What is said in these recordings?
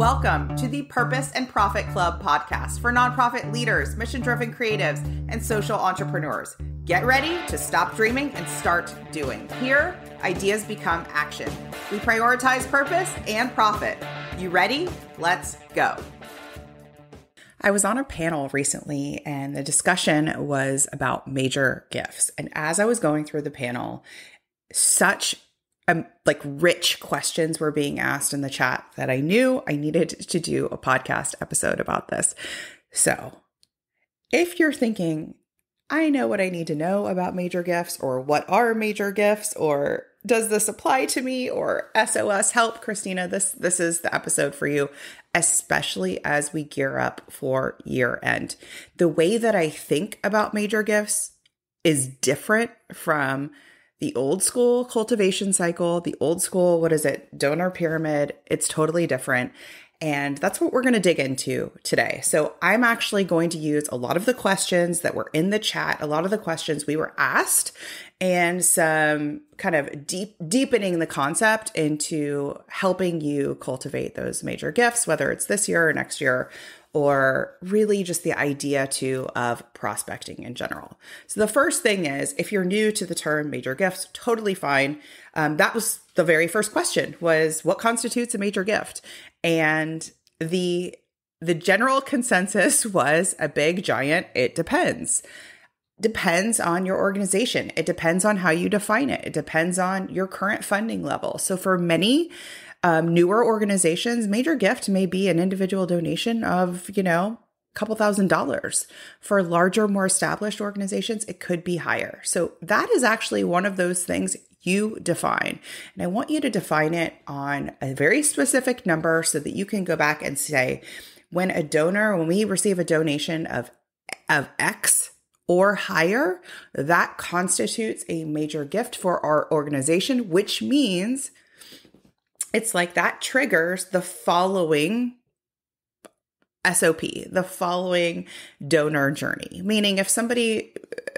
Welcome to the Purpose and Profit Club podcast for nonprofit leaders, mission-driven creatives, and social entrepreneurs. Get ready to stop dreaming and start doing. Here, ideas become action. We prioritize purpose and profit. You ready? Let's go. I was on a panel recently and the discussion was about major gifts. And as I was going through the panel, such rich questions were being asked in the chat that I knew I needed to do a podcast episode about this. So if you're thinking, I know what I need to know about major gifts, or what are major gifts, or does this apply to me, or SOS help, Christina, this is the episode for you, especially as we gear up for year end. The way that I think about major gifts is different from the old school cultivation cycle, the old school, donor pyramid. It's totally different. And that's what we're going to dig into today. So I'm actually going to use a lot of the questions that were in the chat, a lot of the questions we were asked, and some kind of deepening the concept into helping you cultivate those major gifts, whether it's this year or next year, or really just the idea too of prospecting in general. So the first thing is, if you're new to the term major gifts, totally fine. That was the very first question, was what constitutes a major gift? And the general consensus was a big giant, it depends. Depends on your organization. It depends on how you define it. It depends on your current funding level. So for many newer organizations, major gift may be an individual donation of, a couple $1,000s. For larger, more established organizations, it could be higher. So that is actually one of those things you define. And I want you to define it on a very specific number so that you can go back and say, when we receive a donation of X or higher, that constitutes a major gift for our organization, which means it's like that triggers the following SOP, the following donor journey. Meaning if somebody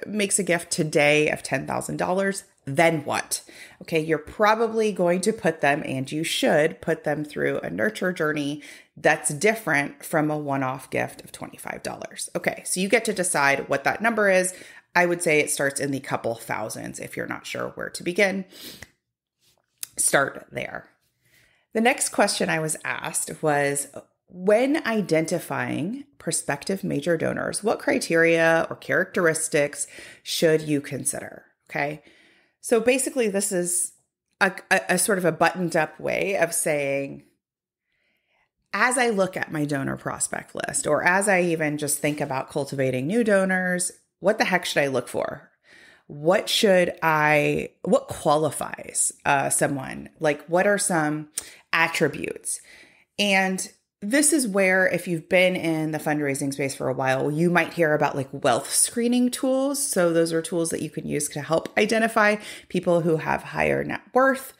makes a gift today of $10,000, then what? Okay, you're probably going to put them, and you should put them through a nurture journey that's different from a one-off gift of $25. Okay, so you get to decide what that number is. I would say it starts in the couple thousands if you're not sure where to begin. Start there. The next question I was asked was, when identifying prospective major donors, what criteria or characteristics should you consider? Okay. So basically, this is a sort of a buttoned up way of saying, as I look at my donor prospect list, or as I even just think about cultivating new donors, what the heck should I look for? What qualifies someone? Like, what are some attributes? And this is where, if you've been in the fundraising space for a while, you might hear about like wealth screening tools. So those are tools that you can use to help identify people who have higher net worth.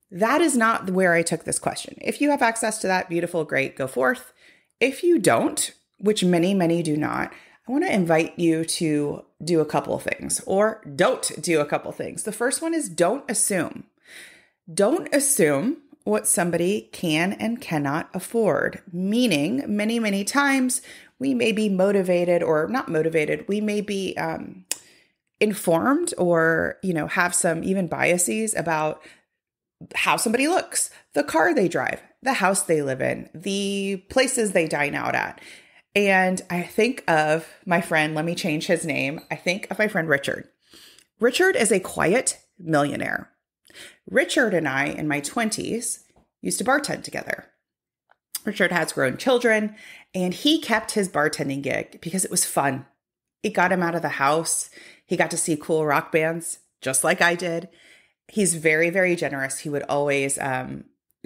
That is not where I took this question. If you have access to that, beautiful, great, go forth. If you don't, which many, many do not, I want to invite you to do a couple of things, or don't do a couple of things. The first one is don't assume. Don't assume what somebody can and cannot afford. Meaning, many, many times we may be motivated or not motivated. We may be informed or, have some even biases about how somebody looks, the car they drive, the house they live in, the places they dine out at. And I think of my friend, let me change his name. I think of my friend, Richard. Richard is a quiet millionaire. Richard and I, in my 20s, used to bartend together. Richard has grown children, and he kept his bartending gig because it was fun. It got him out of the house. He got to see cool rock bands, just like I did. He's very, very generous. He would always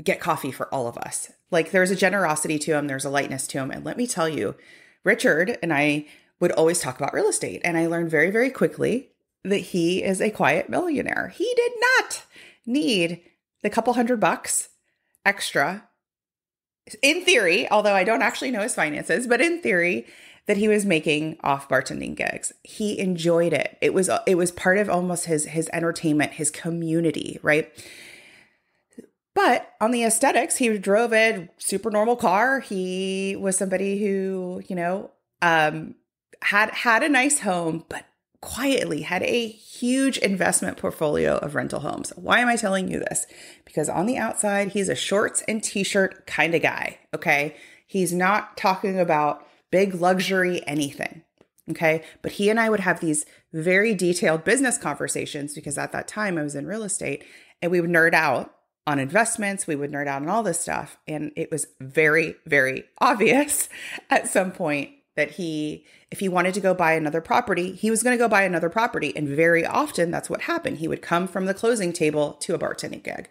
get coffee for all of us. Like, there's a generosity to him. There's a lightness to him. And let me tell you, Richard and I would always talk about real estate. And I learned very, very quickly that he is a quiet millionaire. He did not need the couple $100 extra, in theory, although I don't actually know his finances, but in theory, that he was making off bartending gigs. He enjoyed it. It was part of almost his entertainment, his community, right? But on the aesthetics, he drove a super normal car. He was somebody who, had a nice home, but quietly had a huge investment portfolio of rental homes. Why am I telling you this? Because on the outside, he's a shorts and t-shirt kind of guy, okay? He's not talking about big luxury anything, okay? But he and I would have these very detailed business conversations because at that time I was in real estate, and we would nerd out on investments. We would nerd out on all this stuff. And it was very, very obvious at some point that if he wanted to go buy another property, he was going to go buy another property. And very often that's what happened. He would come from the closing table to a bartending gig.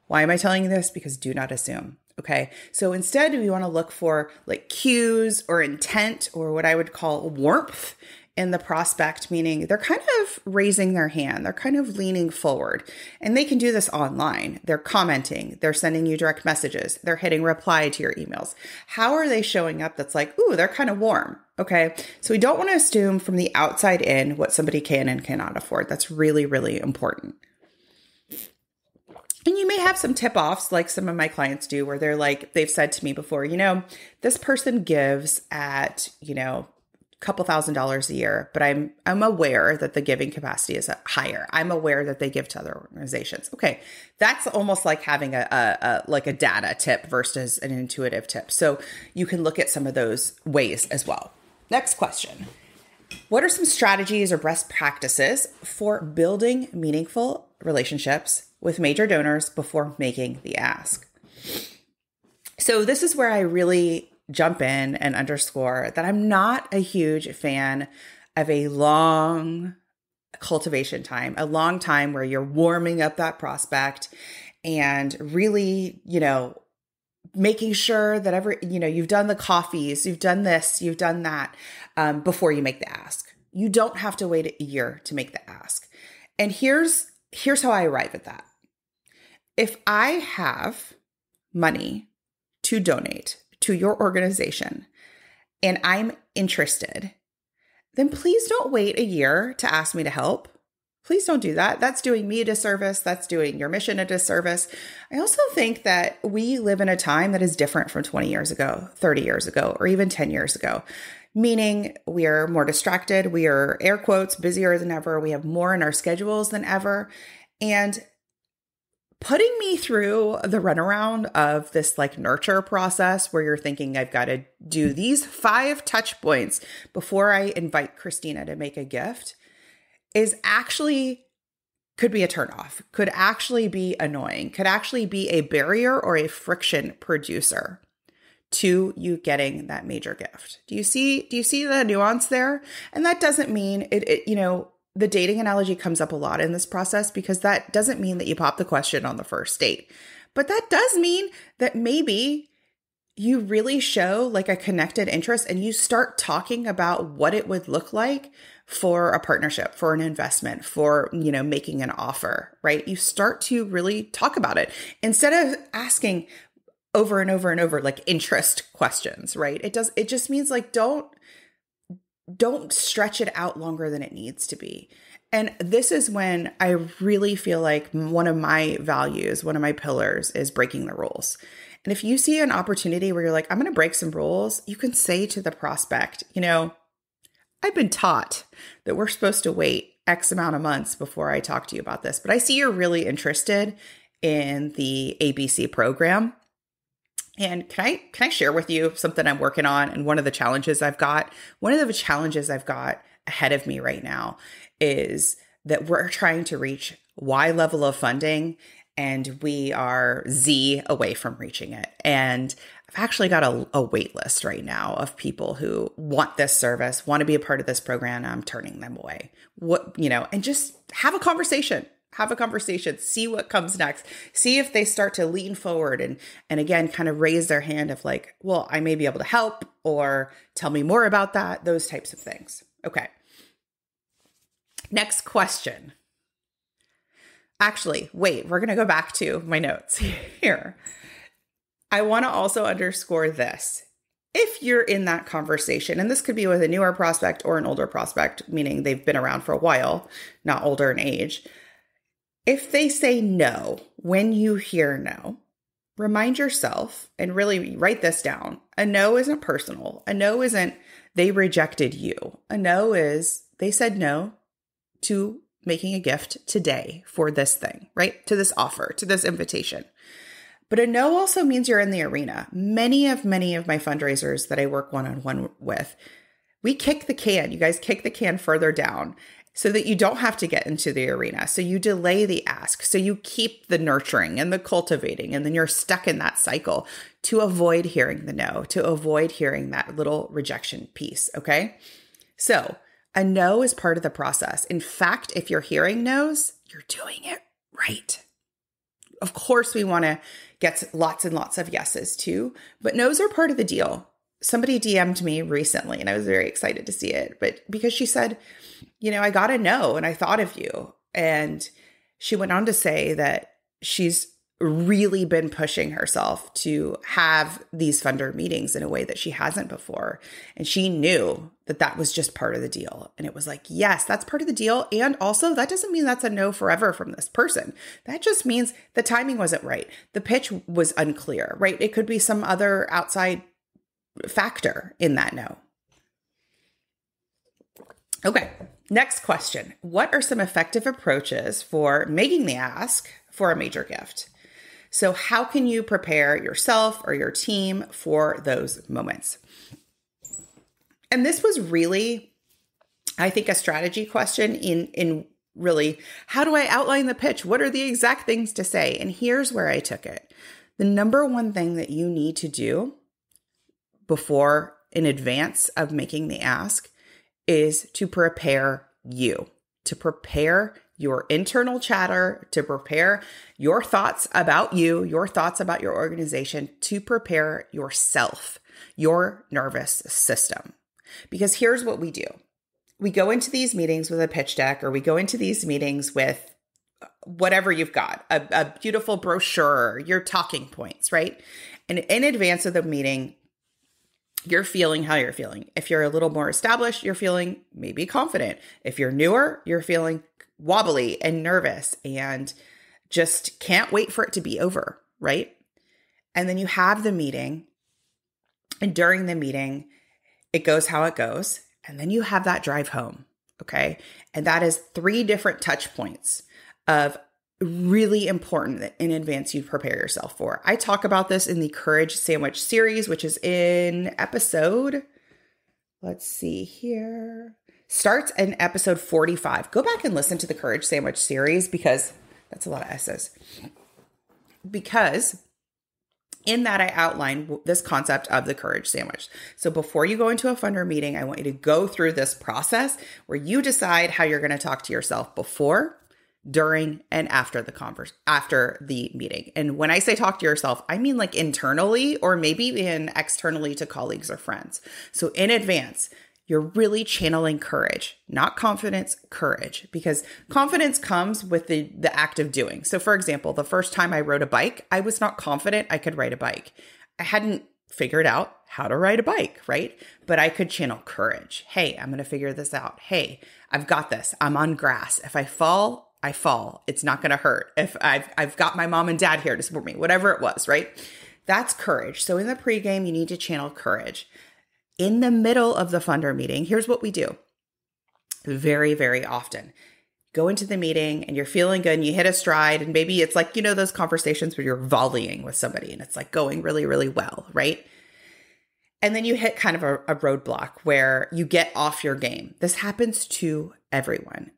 Why am I telling you this? Because do not assume. Okay. So instead, we want to look for like cues or intent or what I would call warmth in the prospect, meaning they're kind of raising their hand. They're kind of leaning forward, and they can do this online. They're commenting, they're sending you direct messages, they're hitting reply to your emails. How are they showing up? That's like, ooh, they're kind of warm. Okay. So we don't want to assume from the outside in what somebody can and cannot afford. That's really, really important. And you may have some tip-offs like some of my clients do where they're like, they've said to me before, this person gives at, couple $1,000s a year, but I'm aware that the giving capacity is higher. I'm aware that they give to other organizations. Okay. That's almost like having a data tip versus an intuitive tip. So you can look at some of those ways as well. Next question. What are some strategies or best practices for building meaningful relationships with major donors before making the ask? So this is where I really jump in and underscore that I'm not a huge fan of a long cultivation time, a long time where you're warming up that prospect and really, making sure that you've done the coffees, you've done this, you've done that before you make the ask. You don't have to wait a year to make the ask. And here's how I arrive at that. If I have money to donate to your organization and I'm interested, then please don't wait a year to ask me to help. Please don't do that. That's doing me a disservice. That's doing your mission a disservice. I also think that we live in a time that is different from 20 years ago, 30 years ago, or even 10 years ago, meaning we are more distracted. We are, air quotes, busier than ever. We have more in our schedules than ever. And putting me through the runaround of this like nurture process where you're thinking I've got to do these 5 touch points before I invite Christina to make a gift is actually could be a turnoff, could actually be annoying, could actually be a barrier or a friction producer to you getting that major gift. Do you see the nuance there? And that doesn't mean the dating analogy comes up a lot in this process because that doesn't mean that you pop the question on the first date. But that does mean that maybe you really show like a connected interest and you start talking about what it would look like for a partnership, for an investment, for, making an offer, right? You start to really talk about it instead of asking over and over and over like interest questions, right? It just means like don't stretch it out longer than it needs to be. And this is when I really feel like one of my values, one of my pillars is breaking the rules. And if you see an opportunity where you're like, I'm going to break some rules, you can say to the prospect, I've been taught that we're supposed to wait X amount of months before I talk to you about this, but I see you're really interested in the ABC program. And can I share with you something I'm working on? And one of the challenges I've got ahead of me right now is that we're trying to reach Y level of funding and we are Z away from reaching it. And I've actually got a wait list right now of people who want this service, want to be a part of this program. And I'm turning them away. And just have a conversation. See what comes next. See if they start to lean forward and again, kind of raise their hand of like, well, I may be able to help or tell me more about that, those types of things. Okay. Next question. Actually, wait, we're going to go back to my notes here. I want to also underscore this. If you're in that conversation, and this could be with a newer prospect or an older prospect, meaning they've been around for a while, not older in age, if they say no, when you hear no, remind yourself and really write this down. A no isn't personal. A no isn't they rejected you. A no is they said no to making a gift today for this thing, right? To this offer, to this invitation. But a no also means you're in the arena. Many of my fundraisers that I work one-on-one with, we kick the can. You guys kick the can further down so that you don't have to get into the arena. So you delay the ask. So you keep the nurturing and the cultivating, and then you're stuck in that cycle to avoid hearing the no, to avoid hearing that little rejection piece, okay? So a no is part of the process. In fact, if you're hearing no's, you're doing it right. Of course, we want to get lots and lots of yeses too, but no's are part of the deal. Somebody DM'd me recently and I was very excited to see it, but because she said, I got a no and I thought of you. And she went on to say that she's really been pushing herself to have these funder meetings in a way that she hasn't before. And she knew that that was just part of the deal. And it was like, yes, that's part of the deal. And also that doesn't mean that's a no forever from this person. That just means the timing wasn't right. The pitch was unclear, right? It could be some other outside factor in that no. Okay, next question. What are some effective approaches for making the ask for a major gift? So how can you prepare yourself or your team for those moments? And this was really, I think, a strategy question in really, how do I outline the pitch? What are the exact things to say? And here's where I took it. The number one thing that you need to do before, in advance of making the ask, is to prepare you, to prepare your internal chatter, to prepare your thoughts about you, your thoughts about your organization, to prepare yourself, your nervous system. Because here's what we do. We go into these meetings with a pitch deck, or we go into these meetings with whatever you've got, a beautiful brochure, your talking points, right? And in advance of the meeting, you're feeling how you're feeling. If you're a little more established, you're feeling maybe confident. If you're newer, you're feeling wobbly and nervous and just can't wait for it to be over, right? And then you have the meeting, and during the meeting, it goes how it goes. And then you have that drive home, okay? And that is 3 different touch points of really important that in advance you prepare yourself for. I talk about this in the Courage Sandwich series, which is in episode, let's see here, starts in episode 45. Go back and listen to the Courage Sandwich series because that's a lot of S's. Because in that, I outline this concept of the courage sandwich. So before you go into a funder meeting, I want you to go through this process where you decide how you're going to talk to yourself before, during, and after the meeting. And when I say talk to yourself, I mean like internally or maybe even externally to colleagues or friends. So in advance, you're really channeling courage, not confidence, courage, because confidence comes with the act of doing. So for example, the first time I rode a bike, I was not confident I could ride a bike. I hadn't figured out how to ride a bike, right? But I could channel courage. Hey, I'm going to figure this out. Hey, I've got this. I'm on grass. If I fall, I fall. It's not going to hurt. If I've got my mom and dad here to support me, whatever it was, right? That's courage. So in the pregame, you need to channel courage. In the middle of the funder meeting, here's what we do very, very often. Go into the meeting and you're feeling good and you hit a stride, and maybe it's like, those conversations where you're volleying with somebody and it's like going really, really well, right? And then you hit kind of a roadblock where you get off your game. This happens to everyone.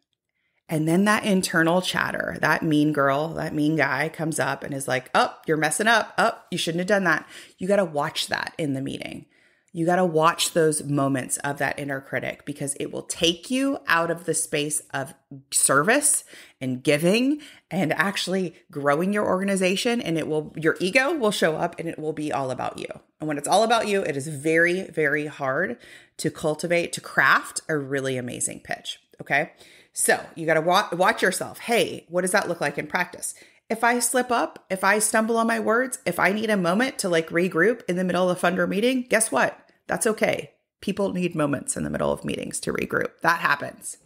And then that internal chatter, that mean girl, that mean guy comes up and is like, oh, you're messing up. Oh, you shouldn't have done that. You got to watch that in the meeting. You got to watch those moments of that inner critic, because it will take you out of the space of service and giving and actually growing your organization. And your ego will show up and it will be all about you. And when it's all about you, it is very, very hard to cultivate, to craft a really amazing pitch. Okay. So you got to watch yourself. Hey, what does that look like in practice? If I slip up, if I stumble on my words, if I need a moment to regroup in the middle of the funder meeting, guess what? That's okay. People need moments in the middle of meetings to regroup. That happens.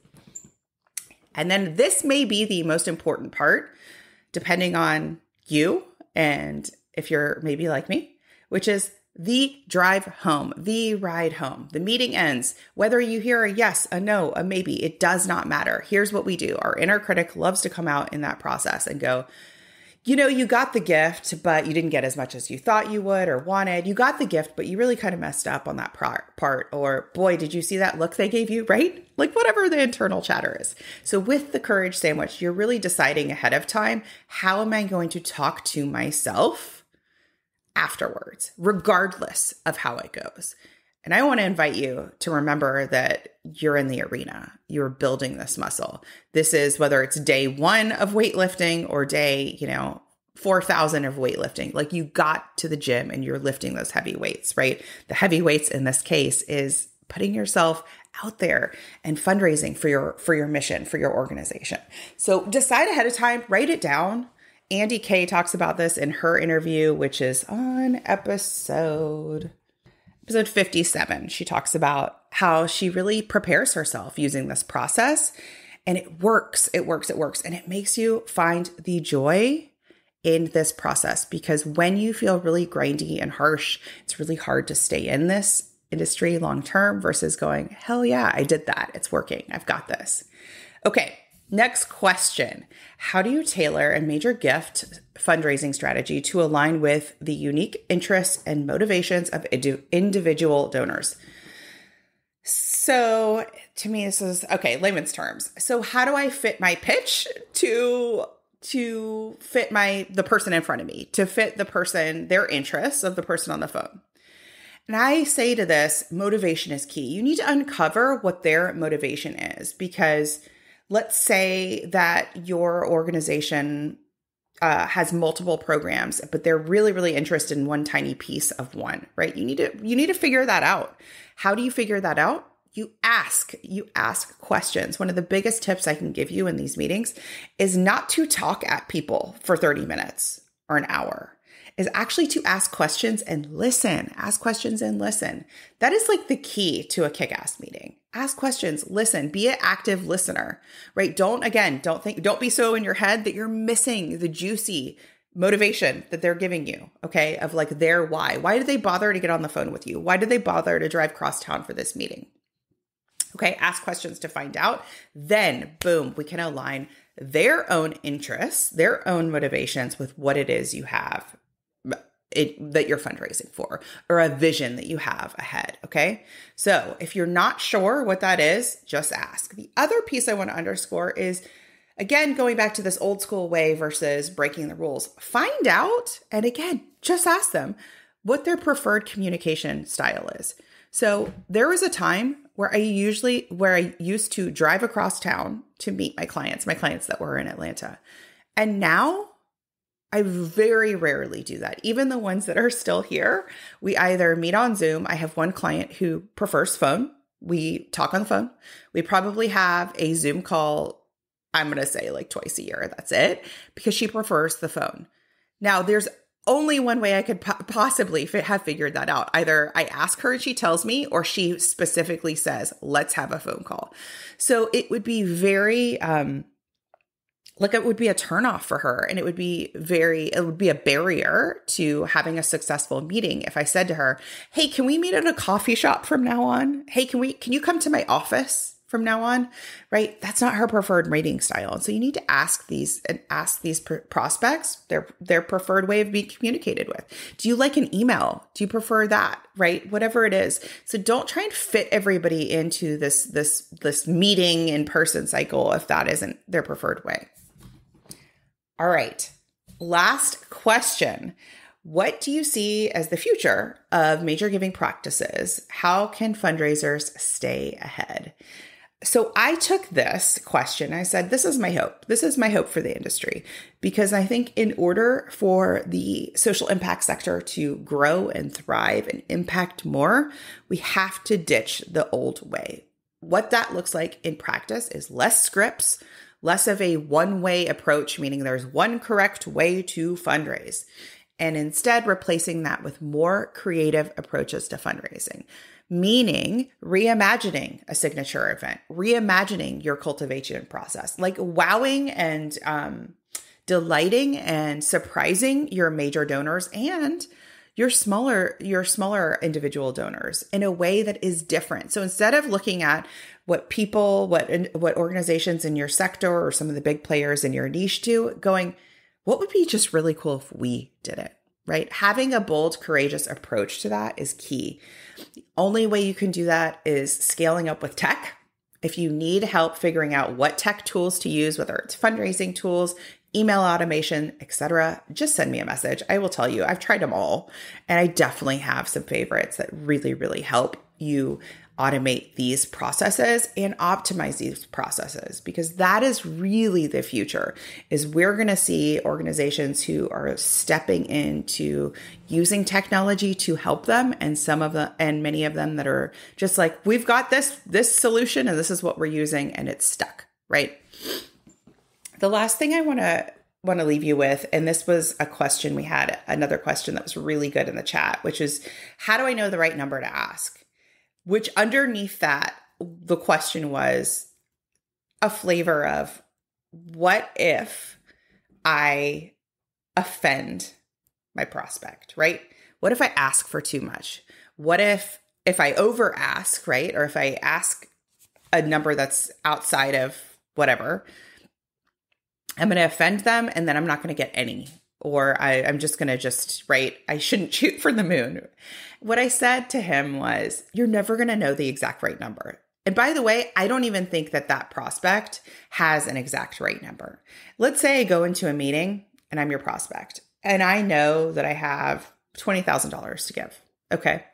And then this may be the most important part, depending on you and if you're maybe like me, which is the drive home, the ride home. The meeting ends. Whether you hear a yes, a no, a maybe, it does not matter. Here's what we do. Our inner critic loves to come out in that process and go, you got the gift, but you didn't get as much as you thought you would or wanted. You got the gift, but you really kind of messed up on that part. Or, boy, did you see that look they gave you, right? Like whatever the internal chatter is. So with the courage sandwich, you're really deciding ahead of time, how am I going to talk to myself afterwards, regardless of how it goes? And I want to invite you to remember that you're in the arena. You're building this muscle. This is whether it's day 1 of weightlifting or day, 4,000 of weightlifting. Like you got to the gym and you're lifting those heavy weights, right? The heavy weights in this case is putting yourself out there and fundraising for your mission, for your organization. So decide ahead of time, write it down. Andy Kay talks about this in her interview, which is on episode 57. She talks about how she really prepares herself using this process, and it works. And it makes you find the joy in this process, because when you feel really grindy and harsh, it's really hard to stay in this industry long-term versus going, hell yeah, I did that. It's working. I've got this. Okay. Next question. How do you tailor a major gift fundraising strategy to align with the unique interests and motivations of individual donors? So to me, this is, okay, layman's terms. So how do I fit my pitch to fit the person in front of me, to fit their interests of the person on the phone? And I say to this, motivation is key. You need to uncover what their motivation is, because let's say that your organization has multiple programs, but they're really, really interested in one tiny piece of one, right? You need to figure that out. How do you figure that out? You ask questions. One of the biggest tips I can give you in these meetings is not to talk at people for 30 minutes or an hour. Is actually to ask questions and listen. Ask questions and listen. That is like the key to a kick-ass meeting. Ask questions, listen, be an active listener, right? Don't be so in your head that you're missing the juicy motivation that they're giving you, okay? Of like their why. Why did they bother to get on the phone with you? Why did they bother to drive cross town for this meeting? Okay, ask questions to find out. Then, boom, we can align their own interests, their own motivations with what it is you have that you're fundraising for, or a vision that you have ahead. Okay. So if you're not sure what that is, just ask. The other piece I want to underscore is, again, going back to this old school way versus breaking the rules, find out. And again, just ask them what their preferred communication style is. So there was a time where I used to drive across town to meet my clients that were in Atlanta. And now I very rarely do that. Even the ones that are still here, we either meet on Zoom. I have one client who prefers phone. We talk on the phone. We probably have a Zoom call, I'm going to say like twice a year. That's it, because she prefers the phone. Now, there's only one way I could possibly have figured that out. Either I ask her and she tells me, or she specifically says, let's have a phone call. So it would be very, it would be a turnoff for her, and it would be a barrier to having a successful meeting if I said to her, hey, can we meet at a coffee shop from now on? Hey, can you come to my office from now on? Right? That's not her preferred meeting style. And so you need to ask these prospects their preferred way of being communicated with. Do you like an email? Do you prefer that? Right? Whatever it is. So don't try and fit everybody into this meeting in person cycle if that isn't their preferred way. All right. Last question. What do you see as the future of major giving practices? How can fundraisers stay ahead? So I took this question. I said, this is my hope. This is my hope for the industry, because I think in order for the social impact sector to grow and thrive and impact more, we have to ditch the old way. What that looks like in practice is less scripts, less of a one-way approach, meaning there's one correct way to fundraise, and instead replacing that with more creative approaches to fundraising, meaning reimagining a signature event, reimagining your cultivation process, like wowing and delighting and surprising your major donors and your smaller individual donors in a way that is different. So instead of looking at what people, what organizations in your sector or some of the big players in your niche do, going, what would be just really cool if we did it, right? Having a bold, courageous approach to that is key. The only way you can do that is scaling up with tech. If you need help figuring out what tech tools to use, whether it's fundraising tools, email automation, etc., just send me a message. I will tell you, I've tried them all, and I definitely have some favorites that really, really help you automate these processes and optimize these processes, because that is really the future. Is we're going to see organizations who are stepping into using technology to help them, and many of them that are just like, we've got this solution and this is what we're using, and it's stuck, right? The last thing I want to leave you with, and this was a question, we had another question that was really good in the chat, which is, how do I know the right number to ask? Which underneath that, the question was a flavor of, what if I offend my prospect, right? What if I ask for too much? What if I over ask, right? Or if I ask a number that's outside of whatever, I'm going to offend them and then I'm not going to get any. Or I'm just going to right, I shouldn't shoot for the moon. What I said to him was, you're never going to know the exact right number. And by the way, I don't even think that prospect has an exact right number. Let's say I go into a meeting and I'm your prospect, and I know that I have $20,000 to give. Okay.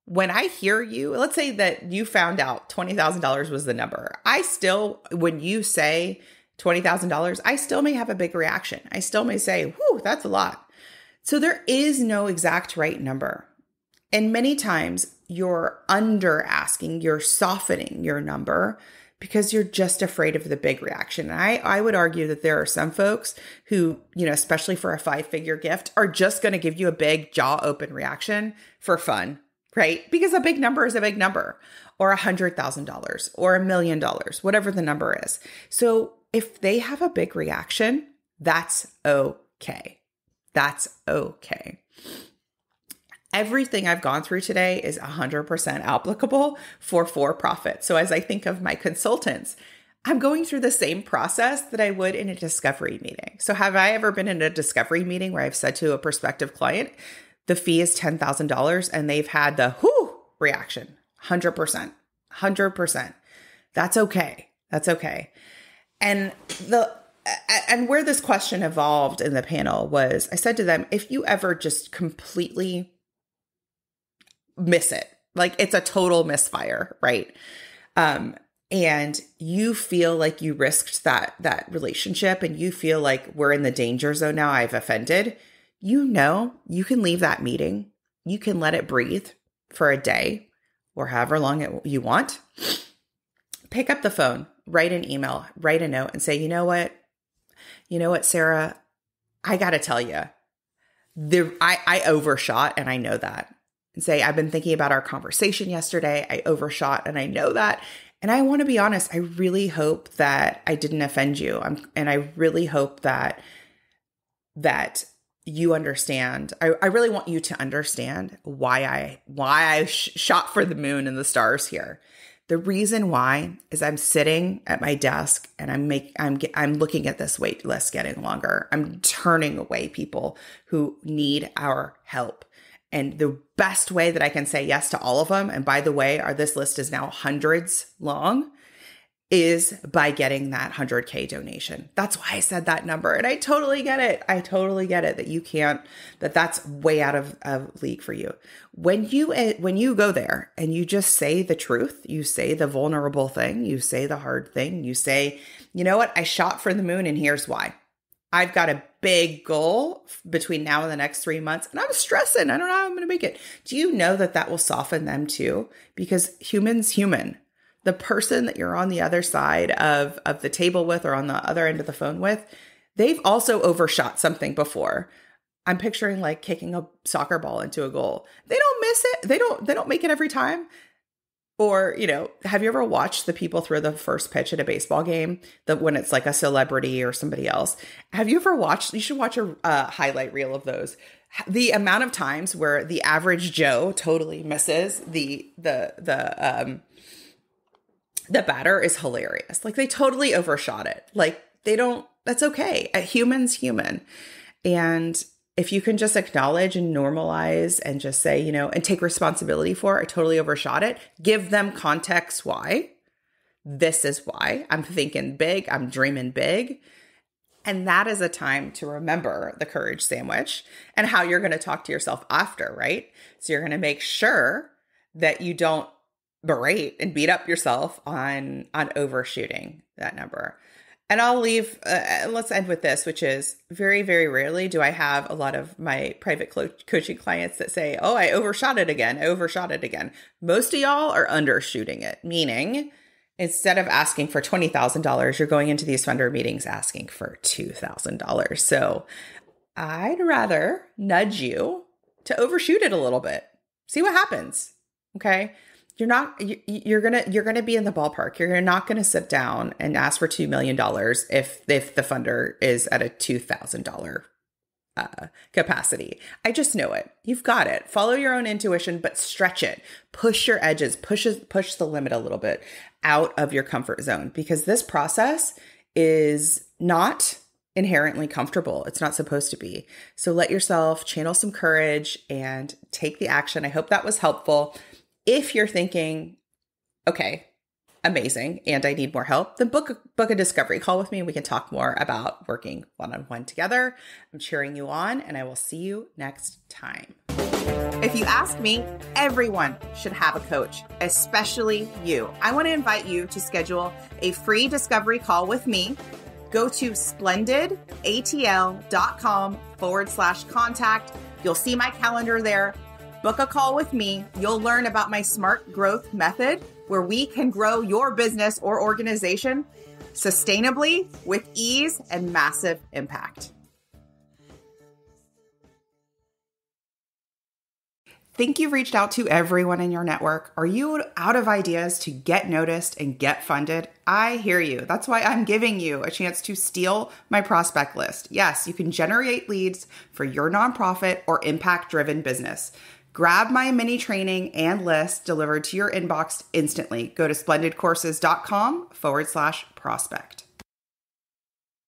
When I hear you, let's say that you found out $20,000 was the number. When you say $20,000, I still may have a big reaction. I still may say, whew, that's a lot. So there is no exact right number. And many times you're under asking, you're softening your number because you're just afraid of the big reaction. And I would argue that there are some folks who, especially for a 5-figure gift, are just going to give you a big jaw open reaction for fun, right? Because a big number is a big number, or $100,000 or $1 million, whatever the number is. So if they have a big reaction, that's okay. That's okay. Everything I've gone through today is 100% applicable for profit. So as I think of my consultants, I'm going through the same process that I would in a discovery meeting. So have I ever been in a discovery meeting where I've said to a prospective client, the fee is $10,000, and they've had the whoo reaction? 100%. That's okay. That's okay. And where this question evolved in the panel was, I said to them, if you ever just completely miss it, like it's a total misfire, right? And you feel like you risked that relationship, and you feel like we're in the danger zone now, I've offended, you can leave that meeting. You can let it breathe for a day or however long you want. Pick up the phone, write an email, write a note, and say, you know what, Sarah, I got to tell you, I overshot, and I know that. And say, I've been thinking about our conversation yesterday. I overshot, and I know that. And I want to be honest, I really hope that I didn't offend you. And I really hope that you understand. I really want you to understand why I shot for the moon and the stars here. The reason why is I'm sitting at my desk and I'm looking at this wait list getting longer. I'm turning away people who need our help. And the best way that I can say yes to all of them, and by the way, this list is now hundreds long, is by getting that 100K donation. That's why I said that number. And I totally get it. That's way out of league for you. When you go there and you just say the truth, you say the vulnerable thing, you say the hard thing, you say, you know what, I shot for the moon and here's why. I've got a big goal between now and the next 3 months, and I'm stressing. I don't know how I'm going to make it. Do you know that will soften them too? Because human. The person that you're on the other side of the table with, or on the other end of the phone with, they've also overshot something before. I'm picturing like kicking a soccer ball into a goal. They don't miss it. They don't make it every time. Or, have you ever watched the people throw the first pitch at a baseball game when it's like a celebrity or somebody else? Have you ever watched, you should watch a highlight reel of those. The amount of times where the average Joe totally misses the batter is hilarious. Like they totally overshot it. Like that's okay. A human's human. And if you can just acknowledge and normalize and just say, and take responsibility for, I totally overshot it. Give them context why. This is why. I'm thinking big. I'm dreaming big. And that is a time to remember the courage sandwich and how you're going to talk to yourself after, right? So you're going to make sure that you don't berate and beat up yourself on overshooting that number. And I'll leave, let's end with this, which is very, very rarely do I have a lot of my private coaching clients that say, oh, I overshot it again. Most of y'all are undershooting it, meaning instead of asking for $20,000, you're going into these funder meetings asking for $2,000. So I'd rather nudge you to overshoot it a little bit. See what happens. Okay. You're going to be in the ballpark. You're not going to sit down and ask for $2 million if the funder is at a $2,000 capacity. I just know it. You've got it. Follow your own intuition, but stretch it. Push your edges. Push the limit a little bit out of your comfort zone, because this process is not inherently comfortable. It's not supposed to be. So let yourself channel some courage and take the action. I hope that was helpful. If you're thinking, okay, amazing, and I need more help, then book a discovery call with me. We can talk more about working one-on-one together. I'm cheering you on, and I will see you next time. If you ask me, everyone should have a coach, especially you. I want to invite you to schedule a free discovery call with me. Go to splendidatl.com/contact. You'll see my calendar there. Book a call with me. You'll learn about my smart growth method, where we can grow your business or organization sustainably with ease and massive impact. Think you've reached out to everyone in your network? Are you out of ideas to get noticed and get funded? I hear you. That's why I'm giving you a chance to steal my prospect list. Yes, you can generate leads for your nonprofit or impact-driven business. Grab my mini training and list delivered to your inbox instantly. Go to splendidcourses.com/prospect.